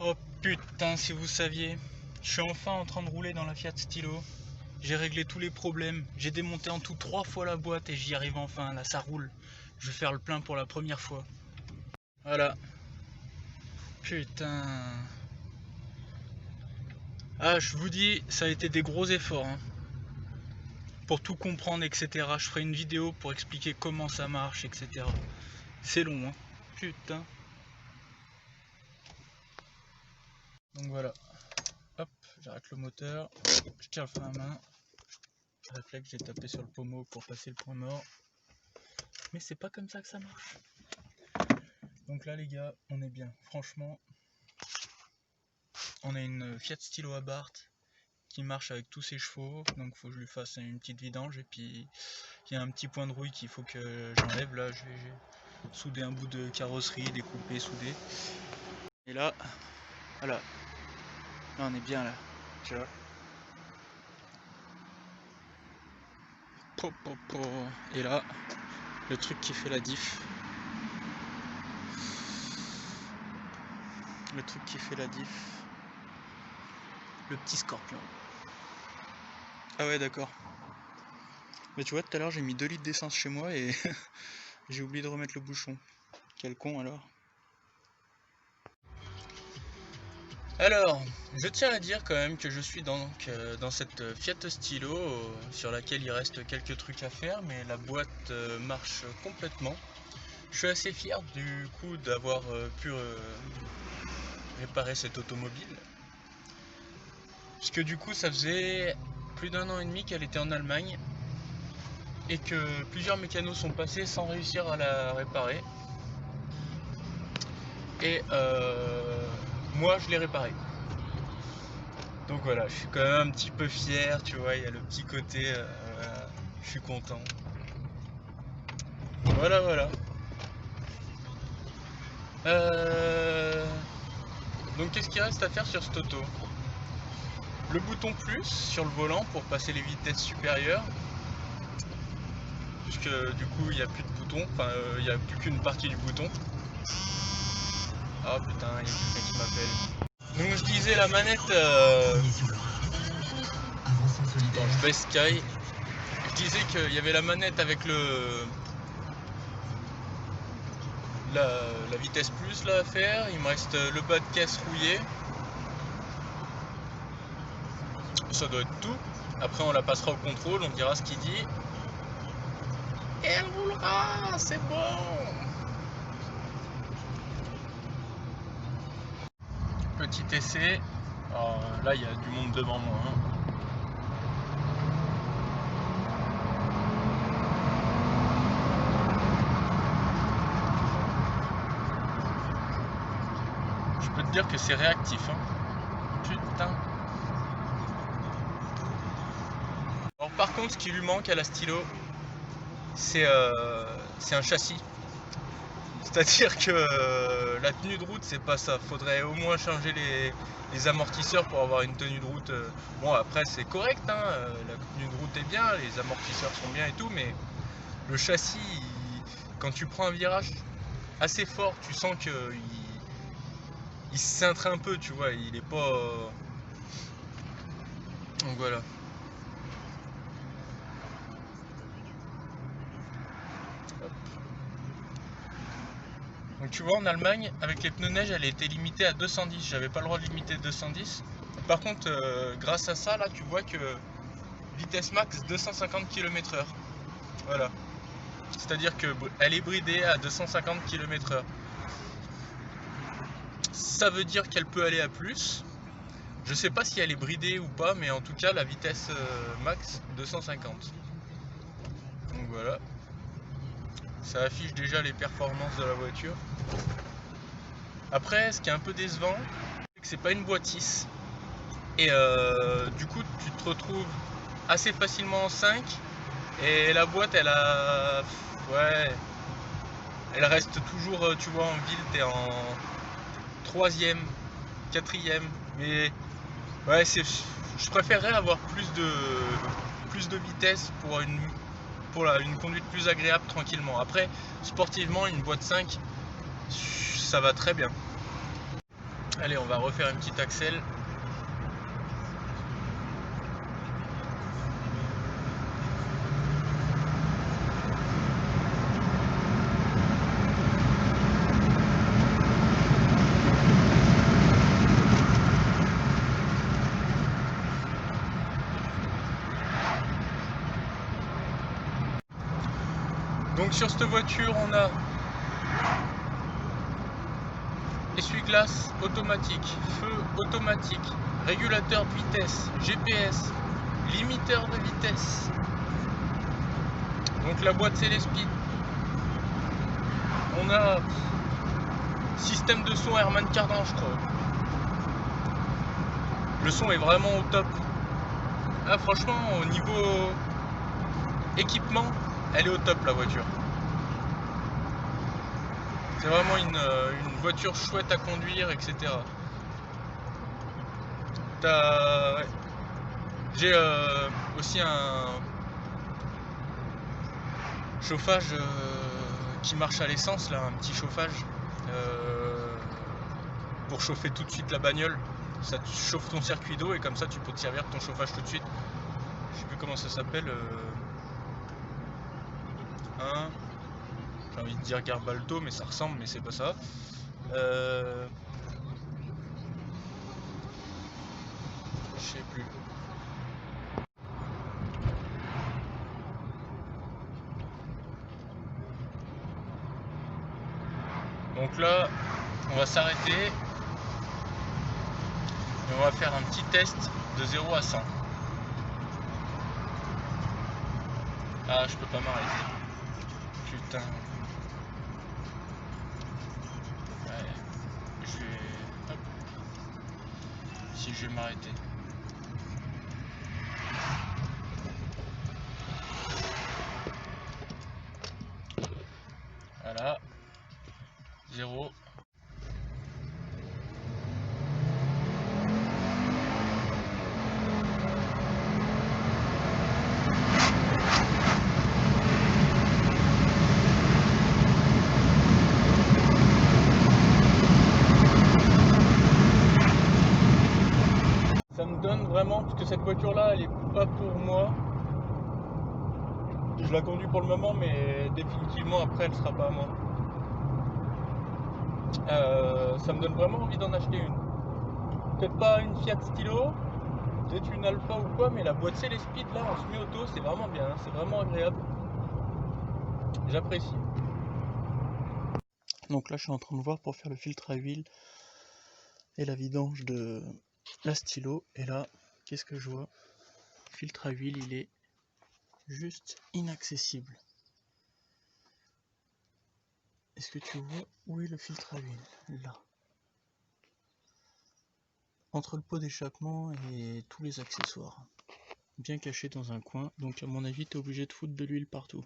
Oh putain, si vous saviez, je suis enfin en train de rouler dans la Fiat Stilo. J'ai réglé tous les problèmes, j'ai démonté en tout 3 fois la boîte et j'y arrive enfin, là ça roule. Je vais faire le plein pour la première fois. Voilà. Putain. Ah, je vous dis, ça a été des gros efforts, hein. Pour tout comprendre, etc. Je ferai une vidéo pour expliquer comment ça marche, etc. C'est long, hein. Putain. Donc voilà. Hop, j'arrête le moteur. Je tiens le frein à main. Réflexe, j'ai tapé sur le pommeau pour passer le point mort. Mais c'est pas comme ça que ça marche. Donc là les gars, on est bien. Franchement, on a une Fiat Stilo Abarth qui marche avec tous ses chevaux. Donc faut que je lui fasse une petite vidange. Et puis il y a un petit point de rouille qu'il faut que j'enlève. Là j'ai soudé un bout de carrosserie, découpé, soudé. Et là, voilà. Là on est bien là. Tu vois. Et là, le truc qui fait la diff. Le truc qui fait la diff. Le petit scorpion. Ah ouais d'accord. Mais tu vois tout à l'heure j'ai mis 2 litres d'essence chez moi et j'ai oublié de remettre le bouchon. Quel con alors. Alors, je tiens à dire quand même que je suis donc dans cette Fiat Stilo sur laquelle il reste quelques trucs à faire, mais la boîte marche complètement. Je suis assez fier du coup d'avoir pu réparer cette automobile. Puisque du coup ça faisait plus d'1 an et demi qu'elle était en Allemagne et que plusieurs mécanos sont passés sans réussir à la réparer. Et moi je l'ai réparée. Donc voilà, je suis quand même un petit peu fier, tu vois, il y a le petit côté, je suis content. Voilà, voilà. Donc qu'est-ce qu'il reste à faire sur cette auto? Le bouton plus sur le volant pour passer les vitesses supérieures. Puisque du coup il n'y a plus de bouton, enfin il n'y a plus qu'une partie du bouton. Ah putain, il y a quelqu'un qui m'appelle. Donc je disais la manette... Attends, je baisse Sky. Je disais qu'il y avait la manette avec la vitesse plus là à faire. Il me reste le bas de caisse rouillé. Ça doit être tout. Après on la passera au contrôle, on dira ce qu'il dit. Et elle roulera, c'est bon. Petit essai. Alors, là il y a du monde devant moi, hein. Je peux te dire que c'est réactif, hein. Putain. Alors par contre ce qui lui manque à la stylo, c'est un châssis. C'est-à-dire que la tenue de route c'est pas ça. Faudrait au moins changer les amortisseurs pour avoir une tenue de route. Bon après c'est correct, hein, la tenue de route est bien, les amortisseurs sont bien et tout, mais le châssis, quand tu prends un virage assez fort, tu sens que il se cintre un peu, tu vois, il est pas... Donc voilà. Donc tu vois en Allemagne, avec les pneus neige, elle a été limitée à 210. J'avais pas le droit de limiter 210. Par contre, grâce à ça, là, tu vois que vitesse max 250 km/h. Voilà. C'est-à-dire qu'elle est bridée à 250 km/h. Ça veut dire qu'elle peut aller à plus. Je sais pas si elle est bridée ou pas, mais en tout cas, la vitesse max 250. Donc voilà. Ça affiche déjà les performances de la voiture. Après, ce qui est un peu décevant, c'est que c'est pas une boîtice. Et du coup, tu te retrouves assez facilement en 5. Et la boîte, elle a... Ouais. Elle reste toujours, tu vois, en ville, t'es en 3e, 4e. Mais ouais, je préférerais avoir plus de vitesse pour une conduite plus agréable tranquillement. Après, sportivement, une boîte 5, ça va très bien. Allez, on va refaire une petite accel. Donc sur cette voiture, on a essuie-glace automatique, feu automatique, régulateur de vitesse, GPS, limiteur de vitesse. Donc la boîte c'est les speed. On a système de son Herman Cardin, je crois. Le son est vraiment au top. Ah, franchement, au niveau équipement, elle est au top la voiture. C'est vraiment une voiture chouette à conduire, etc. J'ai aussi un chauffage qui marche à l'essence, là, un petit chauffage pour chauffer tout de suite la bagnole. Ça te chauffe ton circuit d'eau et comme ça tu peux te servir de ton chauffage tout de suite. Je sais plus comment ça s'appelle. J'ai envie de dire Garbalto, mais ça ressemble, mais c'est pas ça. Je sais plus. Donc là, on va s'arrêter et on va faire un petit test de 0 à 100. Ah, je peux pas m'arrêter. Putain. Ouais. Je vais... Hop. Si je vais m'arrêter. Voilà. 0. Ça me donne vraiment, parce que cette voiture là elle est pas pour moi. Je la conduis pour le moment, mais définitivement après elle sera pas à moi. Ça me donne vraiment envie d'en acheter une. Peut-être pas une Fiat Stilo, peut-être une Alpha ou quoi, mais la boîte Célespeed là en semi-auto c'est vraiment bien, hein, c'est vraiment agréable. J'apprécie. Donc là je suis en train de voir pour faire le filtre à huile et la vidange de la stylo. Et là, qu'est-ce que je vois? Le filtre à huile, il est juste inaccessible. Est-ce que tu vois où est le filtre à huile? Là. Entre le pot d'échappement et tous les accessoires. Bien caché dans un coin. Donc à mon avis, tu es obligé de foutre de l'huile partout.